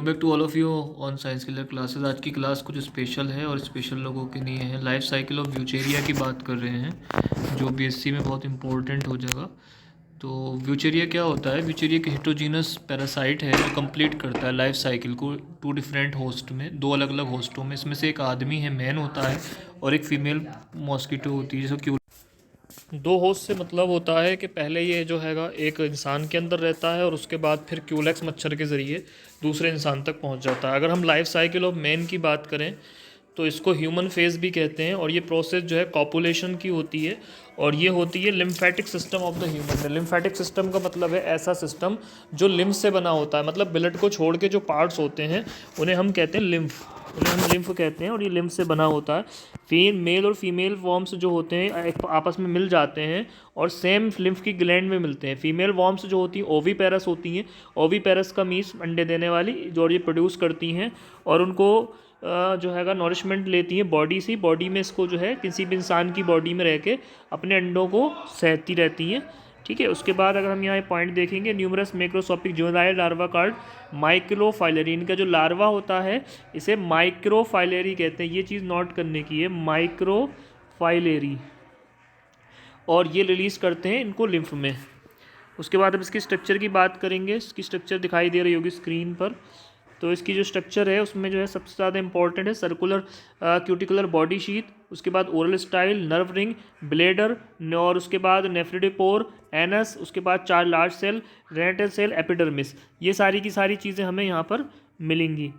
Back to all of you on science killer classes. आज की class कुछ special है और स्पेशल लोगों के लिए है। लाइफ साइकिल ऑफ ब्यूचेरिया की बात कर रहे हैं जो बीएससी में बहुत इंपॉर्टेंट हो जाएगा। तो ब्यूचेरिया क्या होता है? ब्यूचेरिया एक हिटोजीनस पैरासाइट है जो कंप्लीट करता है लाइफ साइकिल को टू डिफरेंट होस्ट में, दो अलग अलग होस्टों में। इसमें से एक आदमी है, मैन होता है, और एक फीमेल मॉस्किटो होती है जिसको दो होस्ट से मतलब होता है कि पहले ये जो हैगा एक इंसान के अंदर रहता है और उसके बाद फिर क्यूलेक्स मच्छर के ज़रिए दूसरे इंसान तक पहुंच जाता है। अगर हम लाइफ साइकिल ऑफ मैन की बात करें तो इसको ह्यूमन फेज भी कहते हैं, और ये प्रोसेस जो है कॉपुलेशन की होती है, और ये होती है lymphatic system of the human में। लिम्फेटिक सिस्टम का मतलब है ऐसा सिस्टम जो लिम्फ से बना होता है, मतलब ब्लड को छोड़ के जो पार्ट्स होते हैं उन्हें हम कहते हैं लिम्फ, उन्हें हम लिम्फ कहते हैं, और ये लिम्फ से बना होता है। मेल और फीमेल वॉर्म्स जो होते हैं एक आपस में मिल जाते हैं और सेम लिम्फ की ग्लैंड में मिलते हैं। फीमेल वॉर्म्स जो होती हैं ओवीपेरस होती हैं। ओवीपेरस का मीन्स अंडे देने वाली, जो ये प्रोड्यूस करती हैं और उनको जो हैगा नॉरिशमेंट लेती हैं बॉडी से। बॉडी में इसको जो है किसी भी इंसान की बॉडी में रह के अपने अंडों को सहती रहती हैं। ठीक है, उसके बाद अगर हम यहाँ पॉइंट देखेंगे, numerous macroscopic juvenile larva called microfilariae. इनका जो लार्वा होता है इसे माइक्रोफाइलेरी कहते हैं। ये चीज़ नोट करने की है, माइक्रोफाइलेरी, और ये रिलीज़ करते हैं इनको लिम्फ में। उसके बाद अब इसकी स्ट्रक्चर की बात करेंगे। इसकी स्ट्रक्चर दिखाई दे रही होगी स्क्रीन पर। तो इसकी जो स्ट्रक्चर है उसमें जो है सबसे ज़्यादा इंपॉर्टेंट है सर्कुलर क्यूटिकुलर बॉडी शीट, उसके बाद oral style, nerve ring, bladder, और उसके बाद नेफ्रिडिपोर, एनस, उसके बाद 4 लार्ज सेल, रेनेटल सेल, एपिडर्मिस। ये सारी की सारी चीज़ें हमें यहाँ पर मिलेंगी।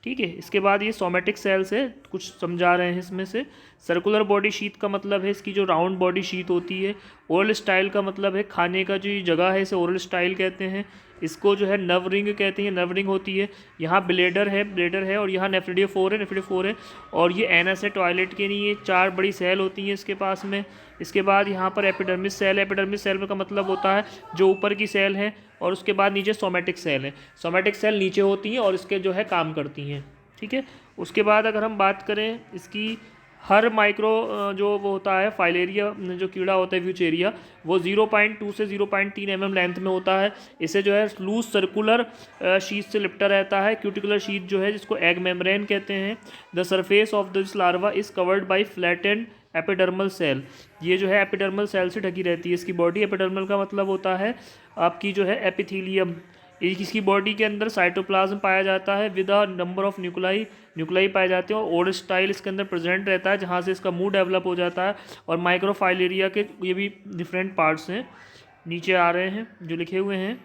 ठीक है, इसके बाद ये सोमेटिक सेल्स है, कुछ समझा रहे हैं इसमें से। सर्कुलर बॉडी शीट का मतलब है इसकी जो राउंड बॉडी शीट होती है। ओरल स्टाइल का मतलब है खाने का जो ये जगह है, इसे ओरल स्टाइल कहते हैं। इसको जो है नर्व रिंग कहते हैं, नर्व रिंग होती है। यहाँ ब्लेडर है और यहाँ नेफ्रिडियोफोर है, और ये एनस है टॉयलेट के लिए। 4 बड़ी सेल होती हैं इसके पास में। इसके बाद यहाँ पर एपिडर्मिस सेल है। एपिडर्मिस सेल का मतलब होता है जो ऊपर की सेल है, और उसके बाद नीचे सोमेटिक सेल है। सोमेटिक सेल नीचे होती हैं और इसके जो है काम करती हैं। ठीक है, उसके बाद अगर हम बात करें इसकी, हर माइक्रो जो वो होता है फाइलेरिया जो कीड़ा होता है ब्यूचेरिया, वो 0.2 से 0.3 mm लेंथ में होता है। इसे जो है लूज सर्कुलर शीट से लिपटा रहता है। क्यूटिकुलर शीट जो है जिसको एग मेम्ब्रेन कहते हैं। The surface of this larva is covered by flattened epidermal cell. ये जो है एपिडर्मल सेल से ढकी रहती है इसकी बॉडी। एपिडर्मल का मतलब होता है आपकी जो है एपिथीलियम। इसकी बॉडी के अंदर साइटोप्लाज्म पाया जाता है with a number of nuclei पाए जाते हैं, और ओरल स्टाइल इसके अंदर प्रेजेंट रहता है जहाँ से इसका मुंह डेवलप हो जाता है। और माइक्रोफाइलेरिया के ये भी डिफरेंट पार्ट्स हैं, नीचे आ रहे हैं जो लिखे हुए हैं।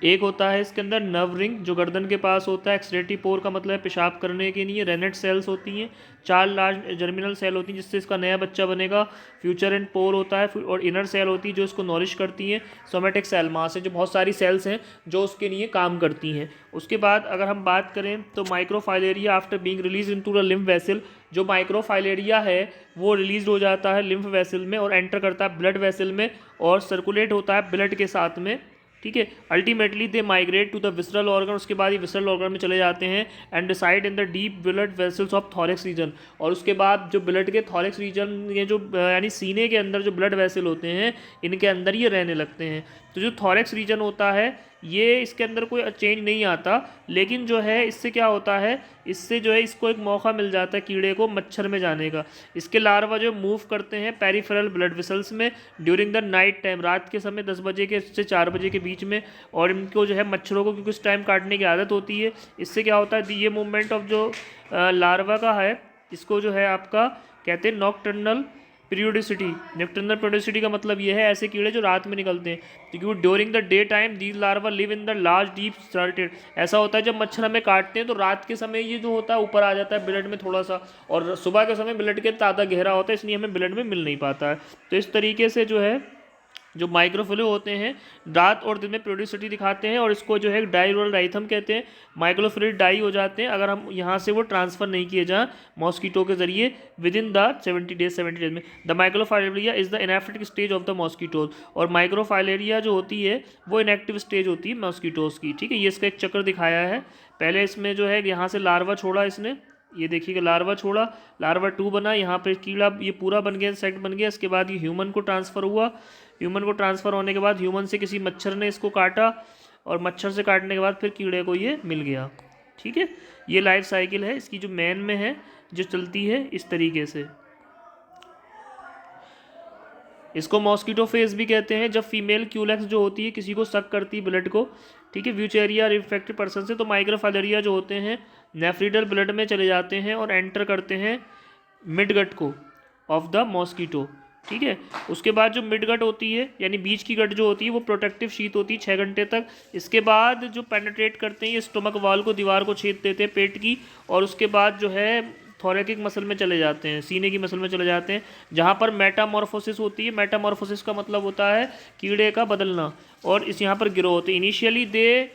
एक होता है इसके अंदर नर्व रिंग जो गर्दन के पास होता है। एक्सक्रेटरी पोर का मतलब है पेशाब करने के लिए। रेनेट सेल्स होती हैं। 4 लार्ज जर्मिनल सेल होती हैं जिससे इसका नया बच्चा बनेगा। फ्यूचर एंड पोर होता है, और इनर सेल होती है जो इसको नॉरिश करती हैं। सोमेटिक सेल मास है, जो बहुत सारी सेल्स हैं जो उसके लिए काम करती हैं। उसके बाद अगर हम बात करें तो microfilaria after being release into the lymph vessel, जो माइक्रोफाइलेरिया है वो रिलीज हो जाता है लिम्फ वेसल में और एंटर करता है ब्लड वेसल में और सर्कुलेट होता है ब्लड के साथ में। ठीक है, ultimately they migrate to the visceral organ. उसके बाद ये विसरल ऑर्गन में चले जाते हैं and decide in the deep blood vessels of thorax region. और उसके बाद जो ब्लड के थॉरेक्स रीजन, ये जो यानी सीने के अंदर जो ब्लड वेसल होते हैं इनके अंदर ये रहने लगते हैं। तो जो थॉरेक्स रीजन होता है ये इसके अंदर कोई चेंज नहीं आता, लेकिन जो है इससे क्या होता है, इससे जो है इसको एक मौका मिल जाता है कीड़े को मच्छर में जाने का। इसके लार्वा जो मूव करते हैं पेरिफेरल ब्लड वेसल्स में ड्यूरिंग द नाइट टाइम, रात के समय 10 बजे के से 4 बजे के बीच में। और इनको जो है मच्छरों को क्योंकि उस टाइम काटने की आदत होती है, इससे क्या होता है ये मूवमेंट ऑफ जो लार्वा का है इसको जो है आपका कहते हैं नॉकटर्नल पीरियोडिसिटी। नॉकटर्नल पीरियोडिसिटी का मतलब ये है ऐसे कीड़े जो रात में निकलते हैं, क्योंकि during the day time these larva live in the large deep sorted. ऐसा होता है जब मच्छर हमें काटते हैं तो रात के समय ये जो होता है ऊपर आ जाता है ब्लड में थोड़ा सा, और सुबह के समय ब्लड के तादा गहरा होता है, इसलिए हमें ब्लड में मिल नहीं पाता है। तो इस तरीके से जो है जो माइक्रोफ्लो होते हैं रात और दिन में प्रोड्यूसिटी दिखाते हैं, और इसको जो है डाइरोल राइथम कहते हैं। माइक्रोफ्लूइड डाई हो जाते हैं अगर हम यहाँ से वो ट्रांसफ़र नहीं किए जाएं मॉस्कीटो के जरिए विद इन द 70 डेज में। The microfilaria is the inactive stage of the mosquitoes. और माइक्रोफाइलेरिया जो होती है वो इनएक्टिव स्टेज होती है मॉस्कीटोज की। ठीक है, ये इसका एक चक्कर दिखाया है। पहले इसमें जो है यहाँ से लार्वा छोड़ा इसने, ये देखिएगा लार्वा छोड़ा, लार्वा 2 बना, यहाँ पे कीड़ा ये पूरा बन गया, इंसेक्ट बन गया। इसके बाद ये ह्यूमन को ट्रांसफ़र हुआ। ह्यूमन को ट्रांसफ़र होने के बाद ह्यूमन से किसी मच्छर ने इसको काटा, और मच्छर से काटने के बाद फिर कीड़े को ये मिल गया। ठीक है, ये लाइफ साइकिल है इसकी जो मैन में है, जो चलती है इस तरीके से। इसको मॉस्किटो फेज भी कहते हैं, जब फीमेल क्यूलेक्स जो होती है किसी को सक करती है ब्लड को। ठीक है, व्यूचेरिया इन्फेक्टेड पर्सन से, तो माइक्रोफाइलेरिया जो होते हैं नेफ्रिडल ब्लड में चले जाते हैं और एंटर करते हैं मिडगट को ऑफ द मॉस्किटो। ठीक है, उसके बाद जो मिडगट होती है यानी बीच की गट जो होती है वो प्रोटेक्टिव शीट होती है 6 घंटे तक। इसके बाद जो पेनिट्रेट करते हैं ये स्टोमक वाल को, दीवार को छेद देते हैं पेट की, और उसके बाद जो है थोरेकिक मसल में चले जाते हैं, सीने की मसल में चले जाते हैं, जहाँ पर मेटामॉर्फोसिस होती है। मेटामॉर्फोसिस का मतलब होता है कीड़े का बदलना, और इस यहाँ पर growth. Initially they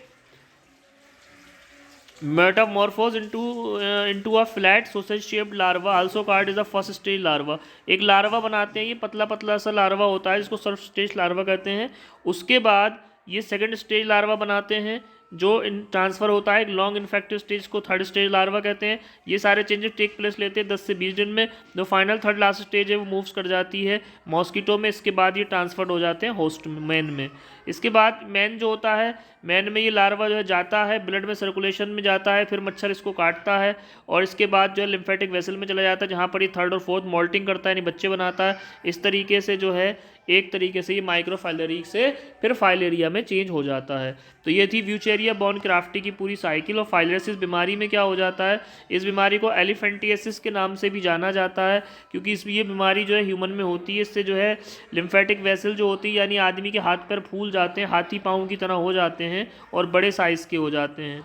metamorphose into a flat sausage shaped larva also called as a first stage larva। एक लार्वा बनाते हैं, ये पतला पतला सा लार्वा होता है जिसको फर्स्ट स्टेज लार्वा कहते हैं। उसके बाद ये सेकंड स्टेज लार्वा बनाते हैं जो ट्रांसफ़र होता है एक लॉन्ग इन्फेक्टिव स्टेज को थर्ड स्टेज लार्वा कहते हैं। ये सारे चेंजेस टेक प्लेस लेते हैं 10 से 20 दिन में। जो फाइनल थर्ड लास्ट स्टेज है वो मूव्स कर जाती है मॉस्किटो में। इसके बाद ये ट्रांसफर्ड हो जाते हैं होस्ट मैन में। इसके बाद मैन जो होता है, मैन में ये लार्वा जो है जाता है ब्लड में सर्कुलेशन में जाता है, फिर मच्छर इसको काटता है और इसके बाद जो है लिम्फेटिक वेसल में चला जाता है जहाँ पर ये थर्ड और फोर्थ मोल्टिंग करता है यानी बच्चे बनाता है। इस तरीके से जो है एक तरीके से ये माइक्रोफाइलेरी से फिर फाइलेरिया में चेंज हो जाता है। तो ये थी व्यूचेरिया बॉर्न क्राफ्टी की पूरी साइकिल। और फाइलेरियासिस बीमारी में क्या हो जाता है, इस बीमारी को एलिफेंटियासिस के नाम से भी जाना जाता है क्योंकि ये बीमारी जो है ह्यूमन में होती है। इससे जो है लिम्फेटिक वेसल जो होती है यानी आदमी के हाथ पैर फूल जाते हैं, हाथी पाँव की तरह हो जाते हैं और बड़े साइज़ के हो जाते हैं।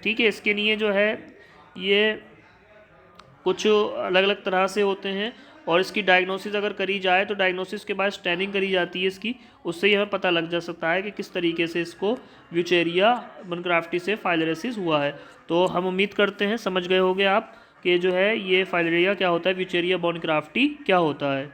ठीक है, इसके लिए जो है ये कुछ अलग अलग तरह से होते हैं और इसकी डायग्नोसिस अगर करी जाए तो डायग्नोसिस के बाद स्टैनिंग करी जाती है इसकी, उससे ही हमें पता लग जा सकता है कि किस तरीके से इसको व्यूचेरिया बॉर्न से फाइलेरियासिस हुआ है। तो हम उम्मीद करते हैं समझ गए होंगे आप कि जो है ये फाइलेरिया क्या होता है, व्यूचेरिया बॉर्न क्या होता है।